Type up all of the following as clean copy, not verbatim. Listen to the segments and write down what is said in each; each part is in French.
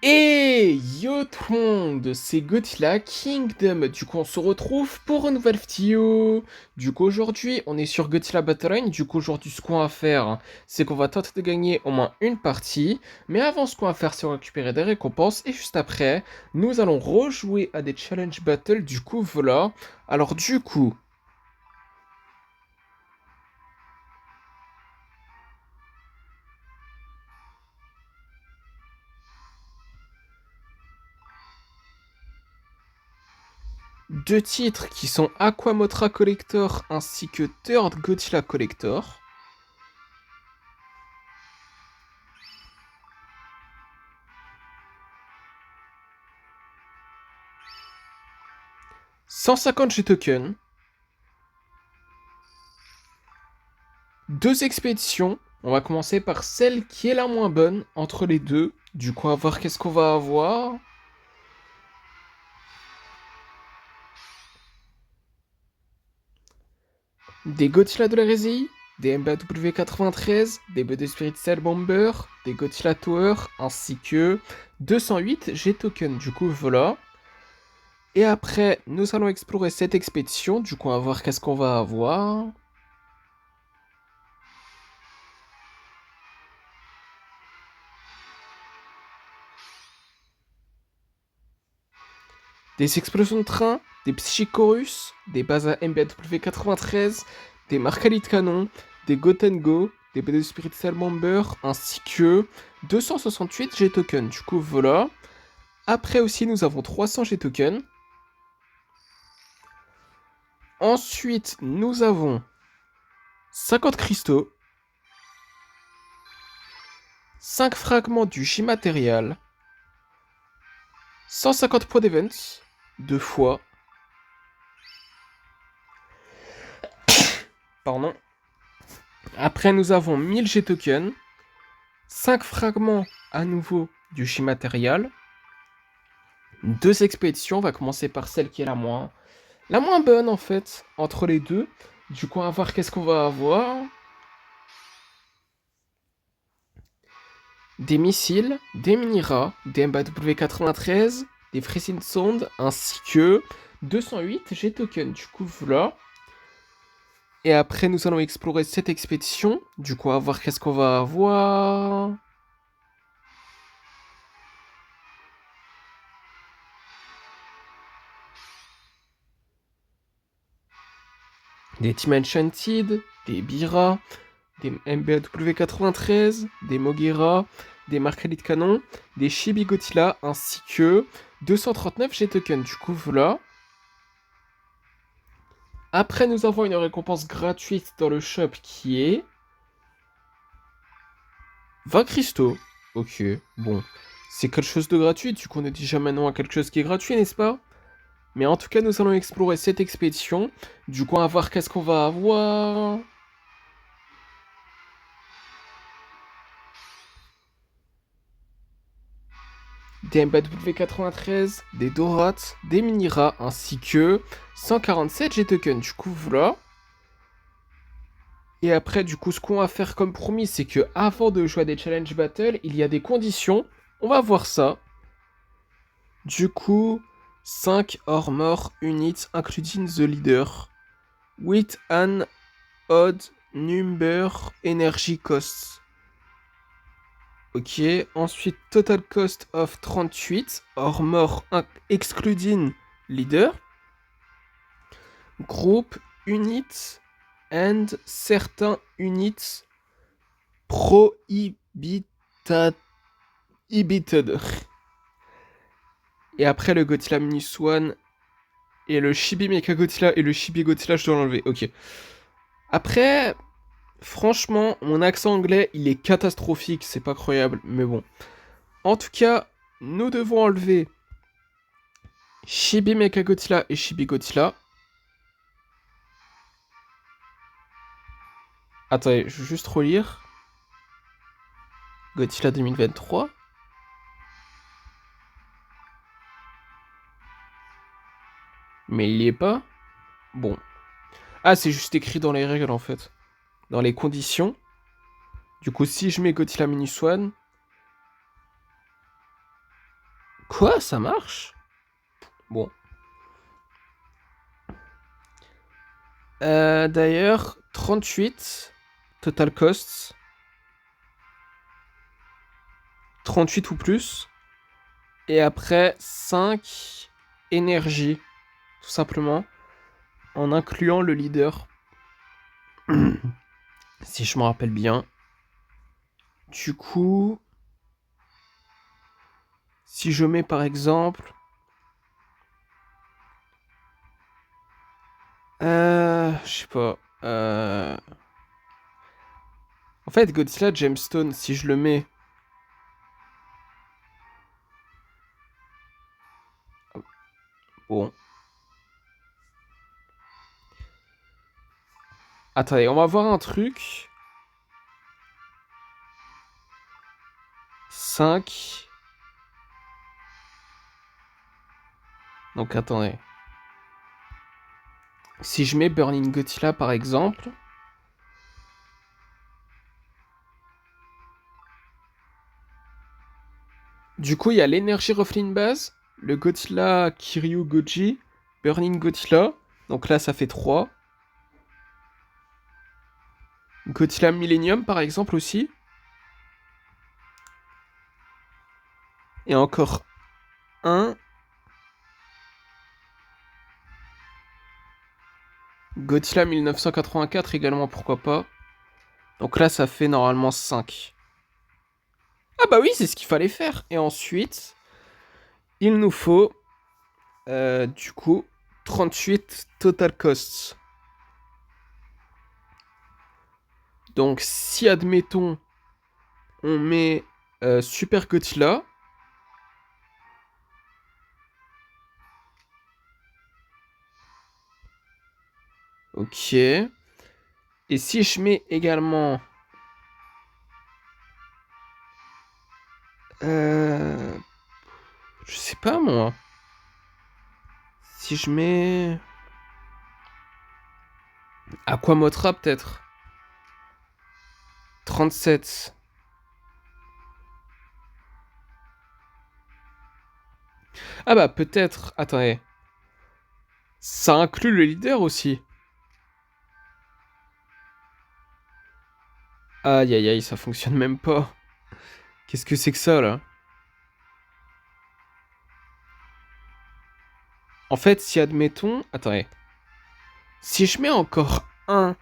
Et yo tout le monde, c'est Godzilla Kingdom. Du coup, on se retrouve pour une nouvelle vidéo. Du coup, aujourd'hui, on est sur Godzilla Battle Line. Du coup, aujourd'hui, ce qu'on va faire, c'est qu'on va tenter de gagner au moins une partie. Mais avant, ce qu'on va faire, c'est récupérer des récompenses. Et juste après, nous allons rejouer à des challenge battles. Du coup, voilà. Alors, du coup, deux titres qui sont Aquamotra Collector ainsi que Third Godzilla Collector. « 150 G-tokens. Deux expéditions. On va commencer par celle qui est la moins bonne entre les deux. Du coup, à voir qu'est-ce qu'on va avoir. Des Godzilla de l'hérésie, des MBW93, des BD Spirit Cell Bomber, des Godzilla Tower, ainsi que 208 G-tokens. Du coup, voilà. Et après, nous allons explorer cette expédition. Du coup, on va voir qu'est-ce qu'on va avoir. Des explosions de train, des Psychorus, des bases à MBW93, des Marcalis de canon, des Gotengo, des BD Spirit Cell Bomber, ainsi que 268 G-tokens. Du coup, voilà. Après aussi, nous avons 300 G-tokens. Ensuite, nous avons 50 cristaux, 5 fragments du J-Matérial, 150 points d'events, 2 fois. Pardon. Après, nous avons 1000 G-tokens, 5 fragments à nouveau du J-Matérial, 2 expéditions. On va commencer par celle qui est la moins bonne en fait, entre les deux. Du coup, on va voir qu'est-ce qu'on va avoir. Des missiles, des mini-rats, des MBW93, des Freezing Sound, ainsi que 208 G-tokens. Du coup, voilà. Et après, nous allons explorer cette expédition. Du coup, on va voir qu'est-ce qu'on va avoir. Des Team Enchanted, des Bira, des MBW93, des Mogira, des Marcalis de canon, des Chibi Godzilla, ainsi que 239 G-tokens. Du coup, voilà. Après, nous avons une récompense gratuite dans le shop qui est 20 cristaux. Ok, bon. C'est quelque chose de gratuit, du coup on ne dit jamais non à quelque chose qui est gratuit, n'est-ce pas? Mais en tout cas, nous allons explorer cette expédition. Du coup, on va voir qu'est-ce qu'on va avoir. Des MBW93, des Dorats, des Mini-Rats, ainsi que 147 G-tokens. Du coup, voilà. Et après, du coup, ce qu'on va faire comme promis, c'est que avant de jouer à des challenge battles, il y a des conditions. On va voir ça. Du coup, 5 armor units including the leader. With an odd number energy costs. Ok, ensuite total cost of 38, armor excluding leader. Group units and certain units prohibited. Et après le Godzilla Minus One et le Chibi Mecha Godzilla et le Chibi Godzilla, je dois l'enlever. Ok. Après, franchement, mon accent anglais, il est catastrophique, c'est pas croyable, mais bon. En tout cas, nous devons enlever Chibi Mecha Godzilla et Chibi Godzilla. Attendez, je vais juste relire. Godzilla 2023. Mais il y est pas. Bon. Ah, c'est juste écrit dans les règles en fait. Dans les conditions. Du coup, si je mets Godzilla Minus One. Quoi? Ça marche? Bon. D'ailleurs, 38 total costs. 38 ou plus. Et après, 5 énergie. Tout simplement. En incluant le leader. Si je me rappelle bien. Du coup... Si je mets par exemple... Je sais pas. En fait, Godzilla Gemstone, si je le mets... Bon. Attendez, on va voir un truc. 5. Donc attendez. Si je mets Burning Godzilla par exemple... Du coup, il y a l'énergie Roflin base, le Godzilla Kiryu Goji, Burning Godzilla. Donc là, ça fait 3. Godzilla Millennium, par exemple, aussi. Et encore 1. Godzilla 1984 également, pourquoi pas. Donc là, ça fait normalement 5. Ah bah oui, c'est ce qu'il fallait faire. Et ensuite, il nous faut, du coup, 38 total costs. Donc si, admettons, on met Super Godzilla... Ok. Et si je mets également... Je sais pas moi. Si je mets... Aquamotra peut-être. 37. Ah bah peut-être... Attendez. Ça inclut le leader aussi. Aïe aïe aïe, ça fonctionne même pas. Qu'est-ce que c'est que ça là? En fait, si admettons... Attendez. Si je mets encore un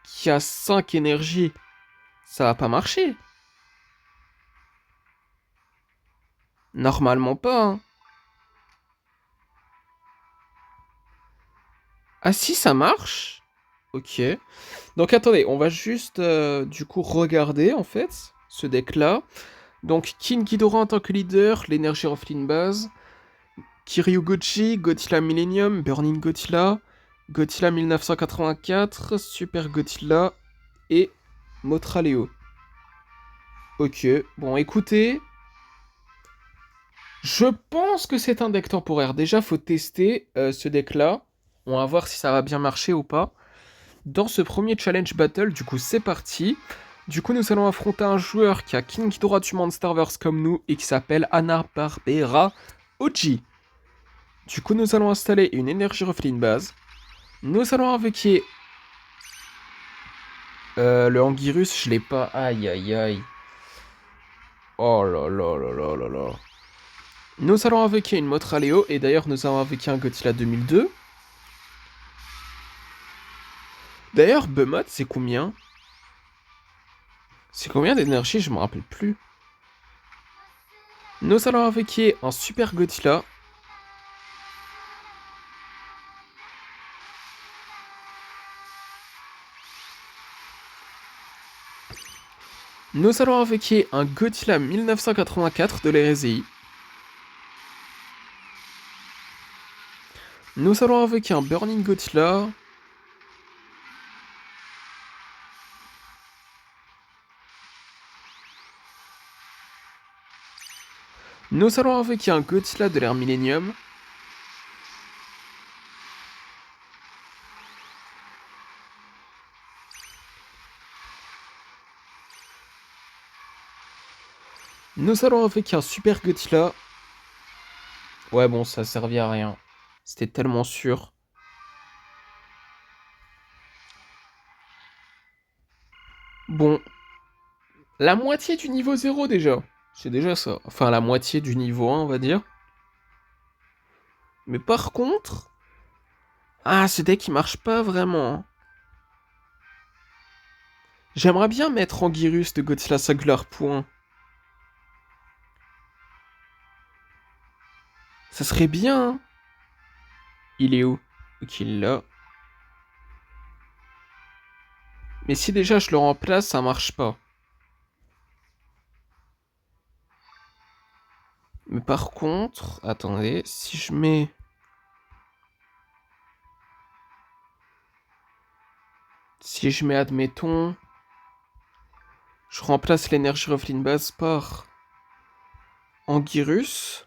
qui a 5 énergies, ça va pas marcher. Normalement pas, hein. Ah si, ça marche. Ok. Donc attendez, on va juste du coup regarder en fait ce deck là. Donc King Ghidorah en tant que leader, l'énergie Roflin base, Kiryu Goji, Godzilla Millennium, Burning Godzilla, Godzilla 1984, Super Godzilla et Mothra Leo. Ok, bon écoutez, je pense que c'est un deck temporaire. Déjà faut tester ce deck là. On va voir si ça va bien marcher ou pas. Dans ce premier challenge battle, du coup c'est parti. Du coup nous allons affronter un joueur qui a King Ghidorah du Monsterverse comme nous et qui s'appelle Hanna-Barbera Oji. Du coup nous allons installer une énergie Roflin base. Nous allons invoquer le Anguirus, je l'ai pas. Aïe aïe aïe. Oh là là là là là là. Nous allons invoquer une Mothra Leo et d'ailleurs nous allons invoquer un Godzilla 2002. D'ailleurs Behemoth c'est combien? C'est combien d'énergie? Je me rappelle plus. Nous allons invoquer un Super Godzilla. Nous allons invoquer un Godzilla 1984 de l'hérésie. Nous allons invoquer un Burning Godzilla. Nous allons invoquer un Godzilla de l'ère Millennium. Nous allons invoquer un Super Godzilla. Ouais, bon, ça servait à rien. C'était tellement sûr. Bon, la moitié du niveau 0 déjà. C'est déjà ça. Enfin, la moitié du niveau 1, on va dire. Mais par contre... Ah, ce deck, il marche pas vraiment. J'aimerais bien mettre Anguirus de Godzilla Singular Point. Ça serait bien. Il est où? Ok, il est là. Mais si déjà je le remplace, ça marche pas. Mais par contre... Attendez, si je mets... Si je mets, admettons... Je remplace l'énergie Ruffling base par... Anguirus.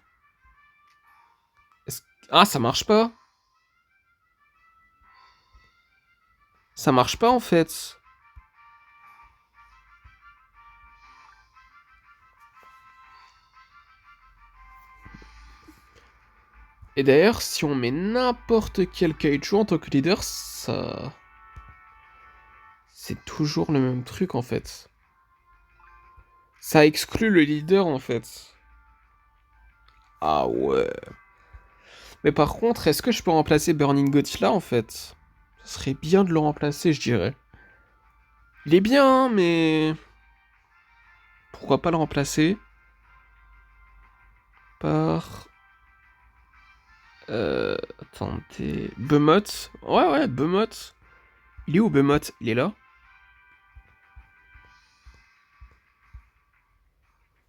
Ah, ça marche pas. Ça marche pas en fait. Et d'ailleurs, si on met n'importe quel kaiju en tant que leader, ça... C'est toujours le même truc en fait. Ça exclut le leader en fait. Ah ouais. Mais par contre, est-ce que je peux remplacer Burning Godzilla en fait? Ce serait bien de le remplacer, je dirais. Il est bien, hein, mais... Pourquoi pas le remplacer par... Attendez... Bemoth. Ouais, ouais, Bemoth. Il est où Bemoth? Il est là?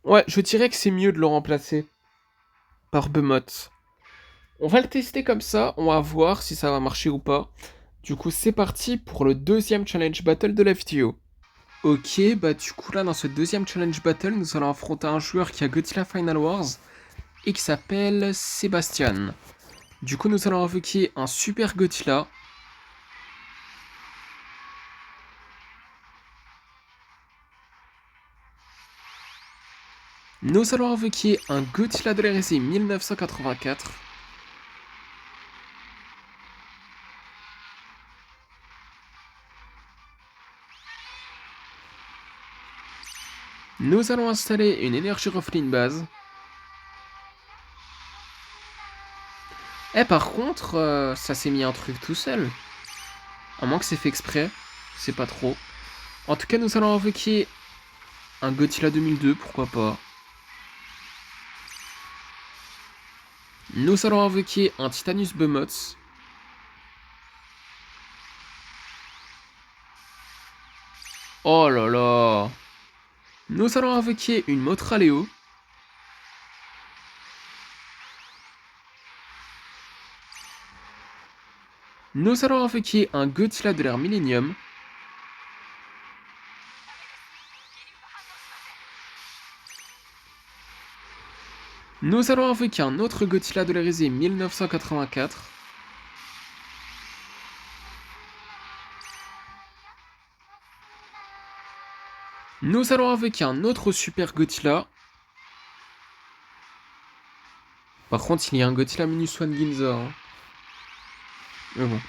Ouais, je dirais que c'est mieux de le remplacer par Bemoth. On va le tester comme ça, on va voir si ça va marcher ou pas. Du coup, c'est parti pour le deuxième challenge battle de la vidéo. Ok, bah du coup là, dans ce deuxième challenge battle, nous allons affronter un joueur qui a Godzilla Final Wars et qui s'appelle Sébastien. Du coup, nous allons invoquer un super Godzilla. Nous allons invoquer un Godzilla de l'hérésie 1984. Nous allons installer une énergie Ruffling base. Eh, par contre, ça s'est mis un truc tout seul. À moins que c'est fait exprès, je sais pas trop. En tout cas, nous allons invoquer un Godzilla 2002, pourquoi pas. Nous allons invoquer un Titanus Behemoth. Oh là là. Nous allons invoquer une Mothra Leo. Nous allons invoquer un Godzilla de l'ère Millennium. Nous allons invoquer un autre Godzilla de l'hérésie 1984. Nous allons invoquer un autre Super Godzilla. Par contre, il y a un Godzilla Minus One Ginza. Hein. Mais bon.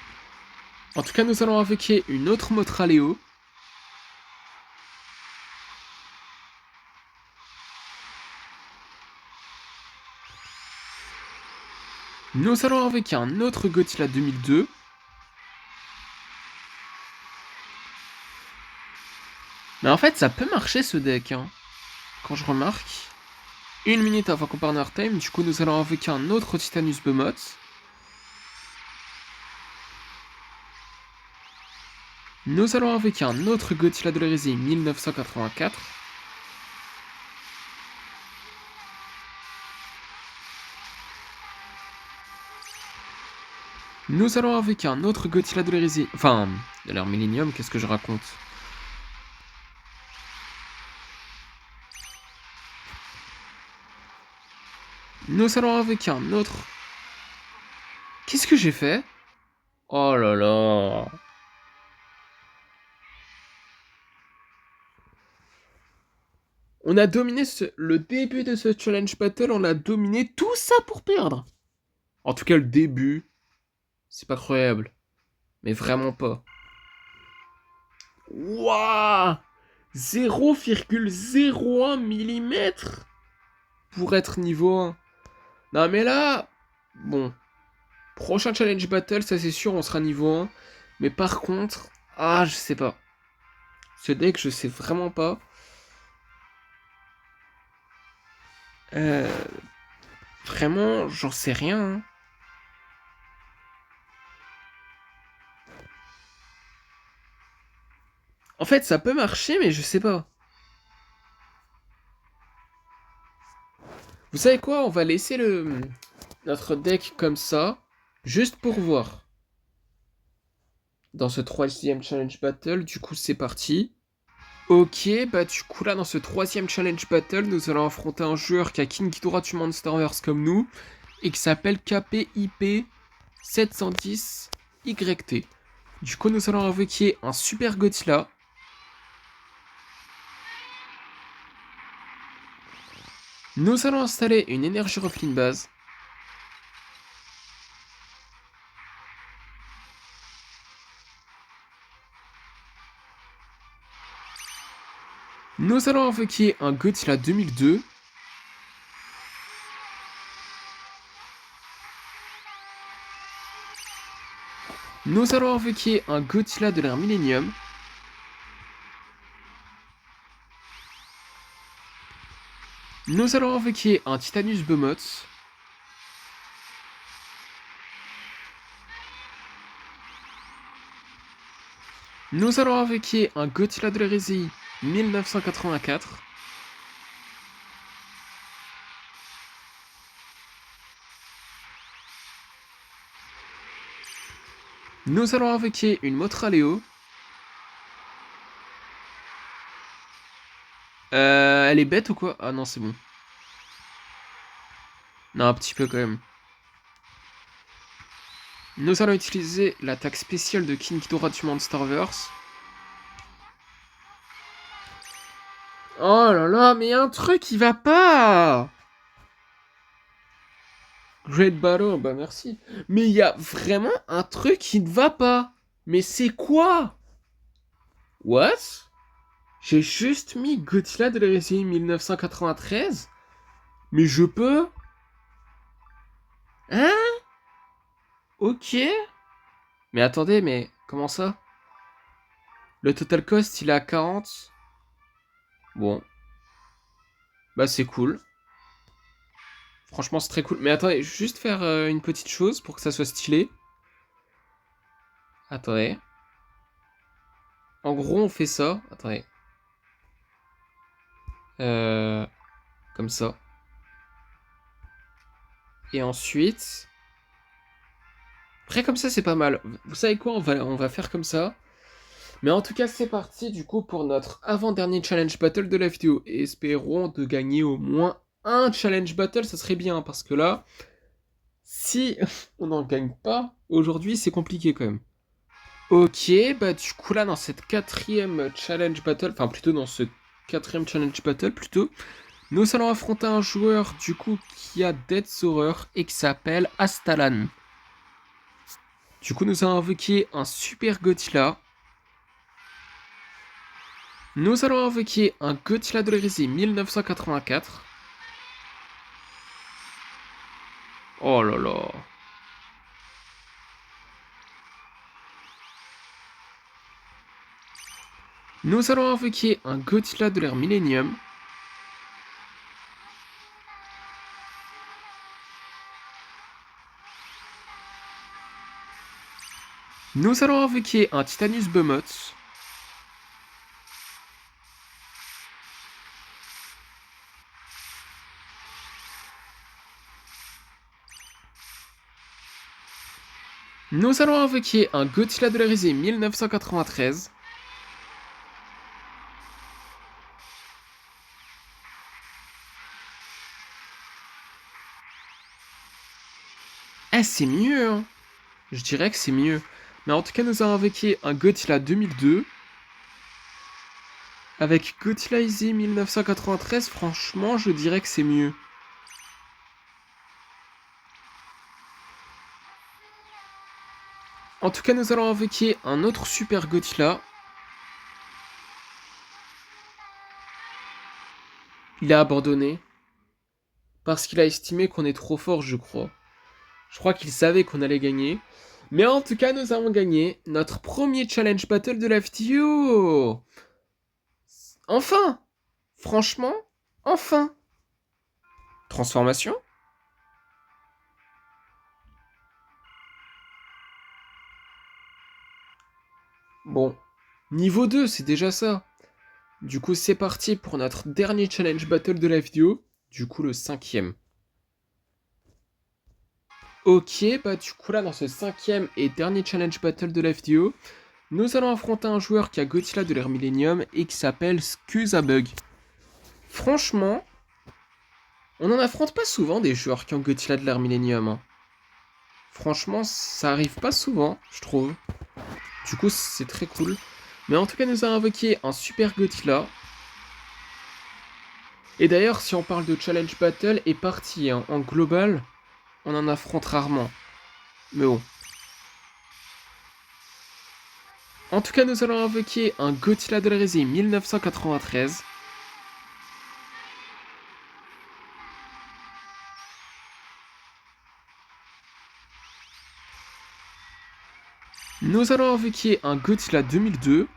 En tout cas, nous allons invoquer une autre Mothra Leo. Nous allons invoquer un autre Godzilla 2002. Mais en fait, ça peut marcher ce deck. Hein. Quand je remarque. 1 minute avant qu'on parte time, du coup, nous allons invoquer un autre Titanus Behemoth. Nous allons invoquer un autre Godzilla de l'hérésie 1984. Nous allons invoquer un autre Godzilla de l'hérésie. Enfin, de l'ère Millennium, qu'est-ce que je raconte? Nous allons invoquer un autre. Qu'est-ce que j'ai fait? Oh là là. On a dominé le début de ce challenge battle, on a dominé tout ça pour perdre. En tout cas, le début, c'est pas croyable. Mais vraiment pas. Wouah! 0,01 mm pour être niveau 1. Non mais là, bon, prochain challenge battle, ça c'est sûr, on sera niveau 1. Mais par contre, je sais pas. Ce deck, je sais vraiment pas. Euh, Vraiment, j'en sais rien, hein. En fait, ça peut marcher, mais je sais pas. Vous savez quoi? On va laisser notre deck comme ça, juste pour voir. Dans ce troisième challenge battle, du coup, c'est parti. Ok, bah du coup là dans ce troisième challenge battle, nous allons affronter un joueur qui a King Ghidorah du Monsterverse comme nous et qui s'appelle KPIP 710 YT. Du coup nous allons invoquer un Super Godzilla. Nous allons installer une énergie refline base. Nous allons invoquer un Godzilla 2002. Nous allons invoquer un Godzilla de l'ère Millennium. Nous allons invoquer un Titanus Behemoth. Nous allons invoquer un Godzilla de l'hérésie 1984. Nous allons invoquer une Mothra Leo. Elle est bête ou quoi? Ah non, c'est bon. Non, un petit peu quand même. Nous allons utiliser l'attaque spéciale de King Ghidorah du Monsterverse. Oh là là, mais un truc qui va pas! Great Battle, bah merci. Mais il y a vraiment un truc qui ne va pas. Mais c'est quoi? What? J'ai juste mis Godzilla de l'hérésie 1993? Mais je peux? Hein? Ok. Mais attendez, mais comment ça? Le total cost, il est à 40. Bon. Bah c'est cool. Franchement, c'est très cool. Mais attendez, juste faire une petite chose pour que ça soit stylé. Attendez. En gros, on fait ça. Attendez. Euh, Comme ça. Et ensuite... Après, comme ça, c'est pas mal. Vous savez quoi? On va faire comme ça. Mais en tout cas, c'est parti du coup pour notre avant-dernier challenge battle de la vidéo. Et espérons de gagner au moins un challenge battle, ça serait bien. Parce que là, si on n'en gagne pas, aujourd'hui, c'est compliqué quand même. Ok, bah du coup là, dans cette quatrième challenge battle, enfin plutôt dans ce quatrième challenge battle plutôt, nous allons affronter un joueur du coup qui a Death's Horror et qui s'appelle Astalan. Du coup, nous allons invoquer un Super Godzilla. Nous allons invoquer un Godzilla de l'hérésie 1984. Oh là là. Nous allons invoquer un Godzilla de l'ère Millennium. Nous allons invoquer un Titanus Behemoth. Nous allons invoquer un Godzilla de l'hérésie 1993. Eh, c'est mieux, hein. Je dirais que c'est mieux. Mais en tout cas, nous avons invoqué un Godzilla 2002. Avec Godzilla Easy 1993, franchement, je dirais que c'est mieux. En tout cas, nous allons invoquer un autre Super Godzilla. Il a abandonné. Parce qu'il a estimé qu'on est trop fort, je crois. Je crois qu'il savait qu'on allait gagner. Mais en tout cas, nous avons gagné notre premier challenge battle de la vidéo. Enfin! Franchement, enfin! Transformation? Bon, niveau 2, c'est déjà ça. Du coup, c'est parti pour notre dernier challenge battle de la vidéo. Du coup, le 5e. Ok, bah du coup là, dans ce 5e et dernier challenge battle de la vidéo, nous allons affronter un joueur qui a Godzilla de l'ère Millennium et qui s'appelle Scuzabug. Franchement, on n'en affronte pas souvent des joueurs qui ont Godzilla de l'ère Millennium. Hein. Franchement, ça arrive pas souvent, je trouve. Du coup, c'est très cool. Mais en tout cas, nous avons invoqué un super Godzilla. Et d'ailleurs, si on parle de challenge battle et partie hein, en global, on en affronte rarement. Mais bon. En tout cas, nous allons invoquer un Godzilla de l'Hérésie 1993. Nous allons invoquer un Godzilla 2002.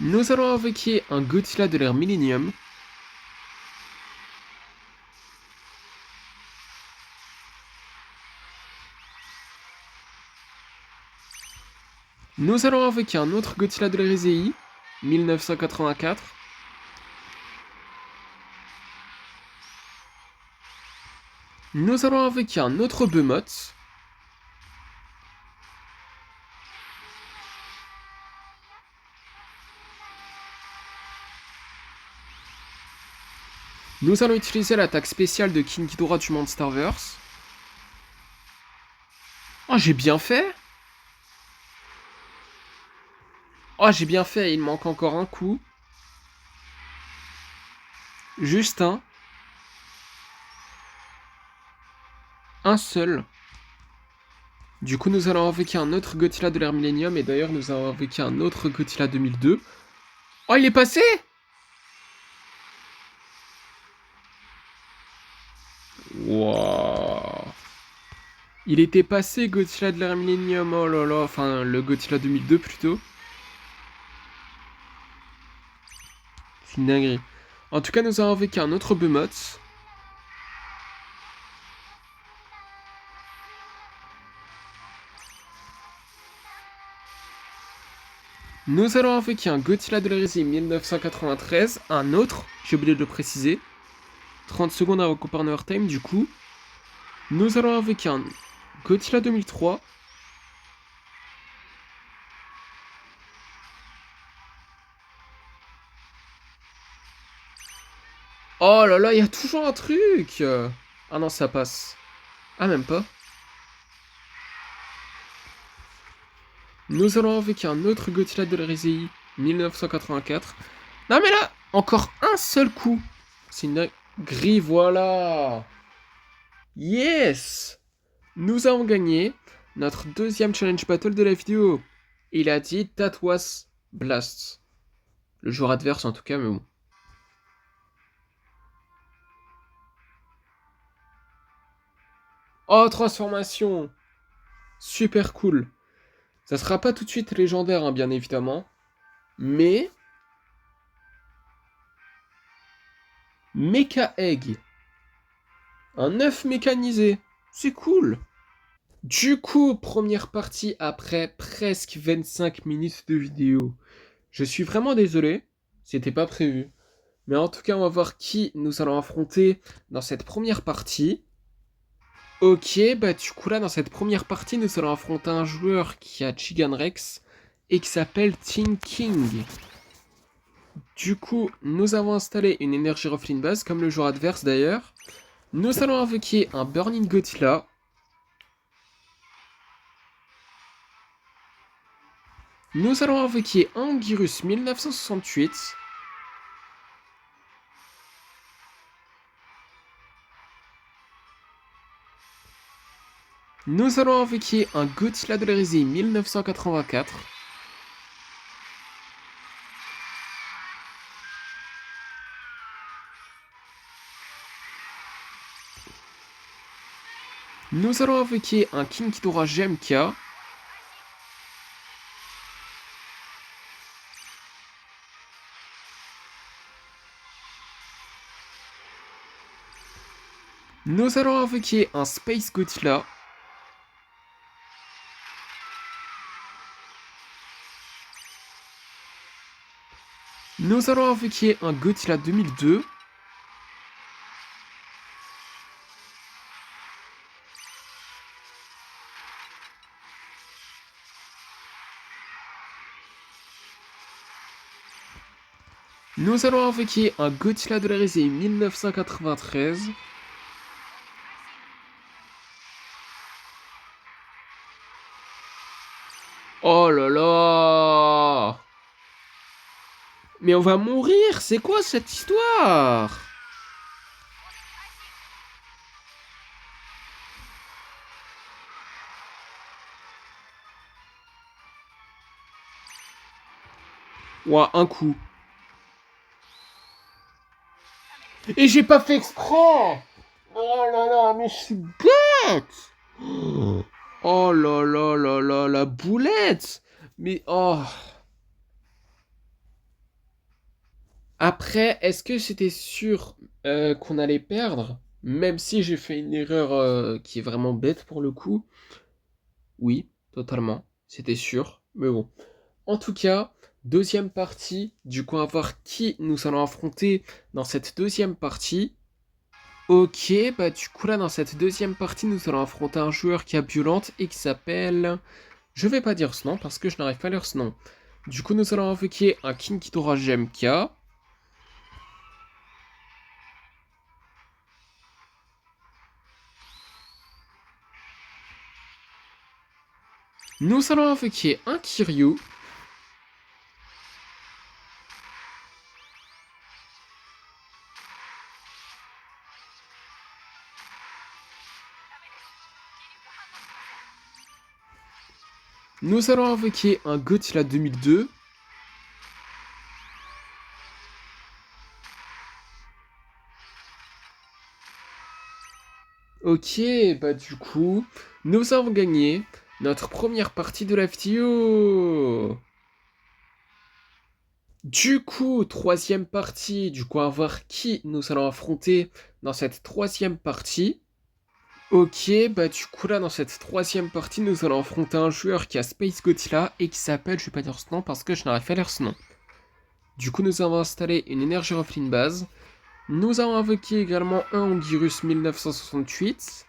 Nous allons invoquer un Godzilla de l'ère Millennium. Nous allons invoquer un autre Godzilla de l'Hérésie 1984. Nous allons invoquer un autre Behemoth. Nous allons utiliser l'attaque spéciale de King Ghidorah du Monsterverse. Oh, j'ai bien fait. Oh, j'ai bien fait, il manque encore un coup. Juste un. Un seul. Du coup, nous allons invoquer un autre Godzilla de l'ère Millennium. Et d'ailleurs, nous allons invoquer un autre Godzilla 2002. Oh, il est passé! Wouah. Il était passé Godzilla de l'ère Millennium. Oh là là. Enfin, le Godzilla 2002 plutôt. C'est une dinguerie. En tout cas, nous allons invoquer un autre Behemoth. Nous allons invoquer un Godzilla de l'Hérésie 1993, un autre, j'ai oublié de le préciser. 30 secondes avant Partner Time, du coup. Nous allons invoquer un Godzilla 2003. Oh là là, il y a toujours un truc. Ah non, ça passe. Ah, même pas. Nous allons invoquer un autre Godzilla de l'Hérésie 1984. Non mais là, encore un seul coup. C'est une dinguerie, voilà. Yes! Nous avons gagné notre deuxième challenge battle de la vidéo. Il a dit That was Blast. Le joueur adverse en tout cas, mais bon. Oh, transformation! Super cool. Ça sera pas tout de suite légendaire, hein, bien évidemment. Mais... Mecha Egg. Un œuf mécanisé. C'est cool. Du coup, première partie après presque 25 minutes de vidéo. Je suis vraiment désolé, c'était pas prévu. Mais en tout cas, on va voir qui nous allons affronter dans cette première partie. Ok, bah du coup là, dans cette première partie, nous allons affronter un joueur qui a Giganrex et qui s'appelle Tin King. Du coup, nous avons installé une énergie Roflin base, comme le joueur adverse d'ailleurs. Nous allons invoquer un Burning Godzilla. Nous allons invoquer un Anguirus 1968. Nous allons invoquer un Godzilla de l'Hérésie 1984. Nous allons invoquer un King Ghidorah GMK. Nous allons invoquer un Space Godzilla. Nous allons invoquer un Godzilla 2002. Nous allons invoquer un Godzilla de l'Hérésie 1993. Oh là là! Mais on va mourir! C'est quoi cette histoire? Ouah, un coup. Et j'ai pas fait exprès! Oh là là, mais je suis bête! Oh là là là là, la boulette! Mais oh! Après, est-ce que c'était sûr qu'on allait perdre? Même si j'ai fait une erreur qui est vraiment bête pour le coup. Oui, totalement. C'était sûr. Mais bon. En tout cas, deuxième partie. Du coup, on va voir qui nous allons affronter dans cette deuxième partie. Ok, bah du coup là, dans cette deuxième partie, nous allons affronter un joueur qui a violente et qui s'appelle... Je vais pas dire ce nom parce que je n'arrive pas à lire ce nom. Du coup, nous allons invoquer un King Ghidorah GMK. Nous allons invoquer un Kiryu. Nous allons invoquer un Godzilla 2002. Ok, bah du coup, nous avons gagné notre première partie de la vidéo. Du coup, troisième partie, du coup, on va voir qui nous allons affronter dans cette troisième partie. Ok, bah du coup là, dans cette troisième partie, nous allons affronter un joueur qui a Space Godzilla et qui s'appelle, je vais pas dire ce nom parce que je n'arrive pas à lire ce nom. Du coup, nous avons installé une énergie offline base. Nous avons invoqué également un Ongirus 1968.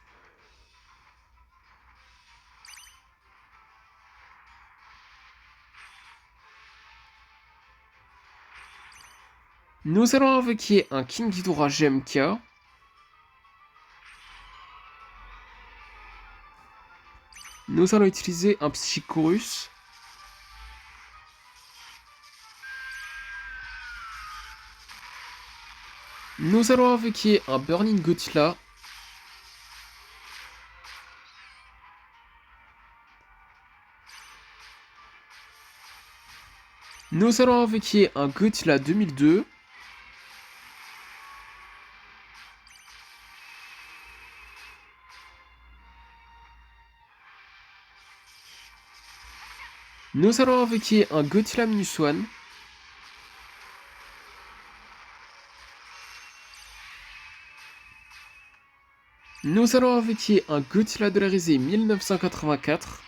Nous allons invoquer un King Ghidorah GMK. Nous allons utiliser un Psychorus. Nous allons invoquer un Burning Godzilla. Nous allons invoquer un Godzilla 2002. Nous allons invoquer un Godzilla Minus One. Nous allons invoquer un Godzilla de la risée 1984.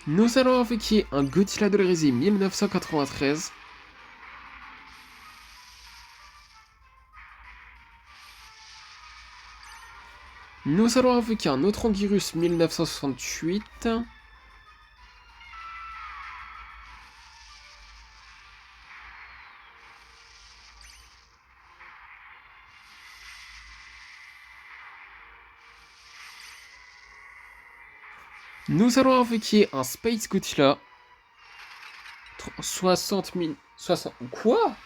Nous allons invoquer un Godzilla de la risée 1993. Nous allons invoquer un autre Anguirus 1968. Nous allons invoquer un Space Godzilla. 60 min... 60... Quoi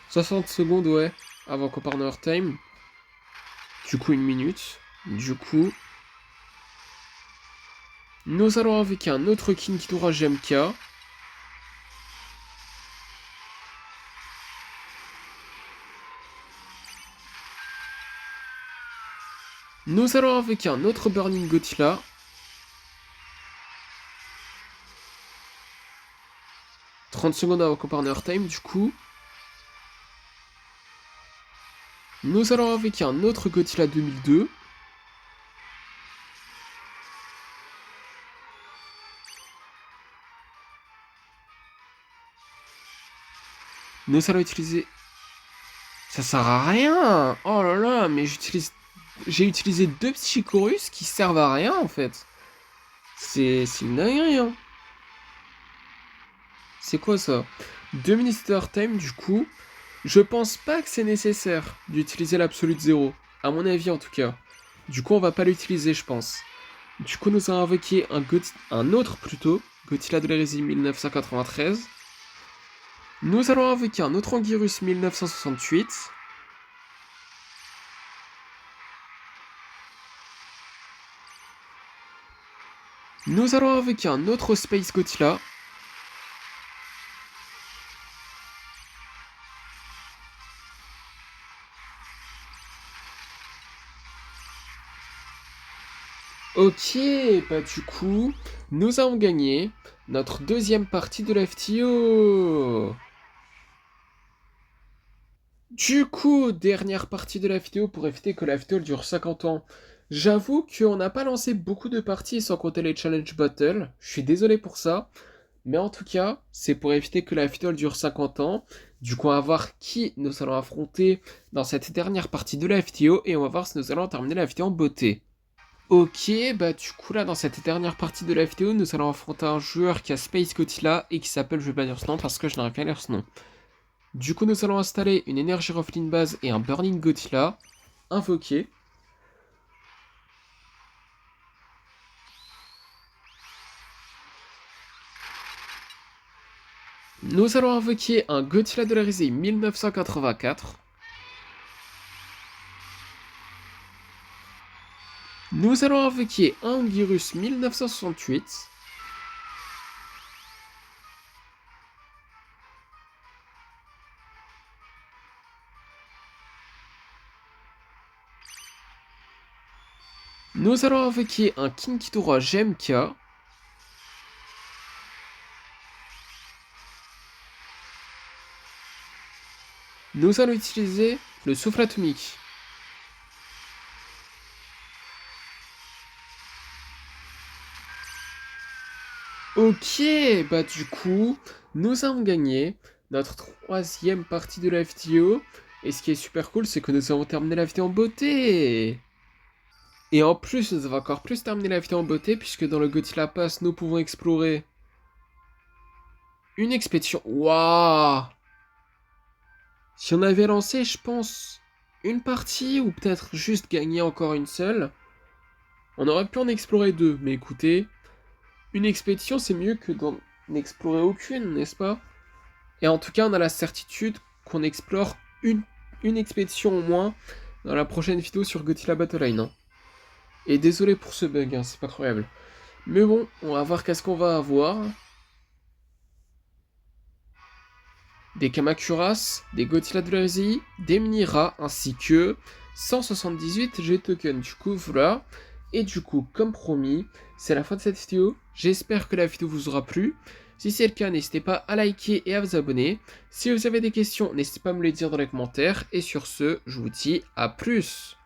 60 secondes, ouais. Avant qu'au partner time. Du coup, 1 minute. Du coup... Nous allons invoquer un autre King Ghidorah GMK. Nous allons invoquer un autre Burning Godzilla. « 30 secondes avant qu'au partner time, du coup. Nous allons invoquer un autre Godzilla 2002. Nous allons utiliser... Ça sert à rien. Oh là là, mais j'ai utilisé 2 Psychorus qui servent à rien, en fait. C'est une dinguerie, hein. C'est quoi, ça 2 Minister Time, du coup. Je pense pas que c'est nécessaire d'utiliser l'Absolute 0. À mon avis, en tout cas. Du coup, on va pas l'utiliser, je pense. Du coup, nous allons invoquer un autre, plutôt. Godzilla de l'hérésie 1993. Nous allons invoquer un autre Anguirus 1968. Nous allons invoquer un autre Space Godzilla. Ok, bah du coup, nous avons gagné notre deuxième partie de la FTO. Du coup, dernière partie de la vidéo pour éviter que la vidéo dure 50 ans. J'avoue qu'on n'a pas lancé beaucoup de parties sans compter les challenge battles. Je suis désolé pour ça. Mais en tout cas, c'est pour éviter que la vidéo dure 50 ans. Du coup, on va voir qui nous allons affronter dans cette dernière partie de la vidéo. Et on va voir si nous allons terminer la vidéo en beauté. Ok, bah du coup là, dans cette dernière partie de la vidéo, nous allons affronter un joueur qui a Space Godzilla et qui s'appelle, je vais pas dire ce nom parce que je n'arrive pas à lire ce nom. Du coup, nous allons installer une Energy Roflin base et un Burning Godzilla. Invoqué. Nous allons invoquer un Godzilla de la risée 1984. Nous allons invoquer un Anguirus 1968. Nous allons invoquer un King Ghidorah GMK. Nous allons utiliser le souffle atomique. Ok, bah du coup, nous avons gagné notre troisième partie de la vidéo. Et ce qui est super cool, c'est que nous avons terminé la vidéo en beauté. Et en plus, nous avons encore plus terminé la vidéo en beauté, puisque dans le Godzilla Pass, nous pouvons explorer une expédition. Waouh! Si on avait lancé, je pense, une partie, ou peut-être juste gagné encore une seule, on aurait pu en explorer 2. Mais écoutez, une expédition, c'est mieux que d'en explorer aucune, n'est-ce pas? Et en tout cas, on a la certitude qu'on explore une expédition au moins dans la prochaine vidéo sur Godzilla Battle Line. Hein. Et désolé pour ce bug, hein, c'est pas croyable. Mais bon, on va voir qu'est-ce qu'on va avoir. Des Kamacuras, des Godzilla de l'Asie, des Mini-Rats, ainsi que 178 G-Tokens. Du coup, voilà. Et du coup, comme promis, c'est la fin de cette vidéo. J'espère que la vidéo vous aura plu. Si c'est le cas, n'hésitez pas à liker et à vous abonner. Si vous avez des questions, n'hésitez pas à me les dire dans les commentaires. Et sur ce, je vous dis à plus.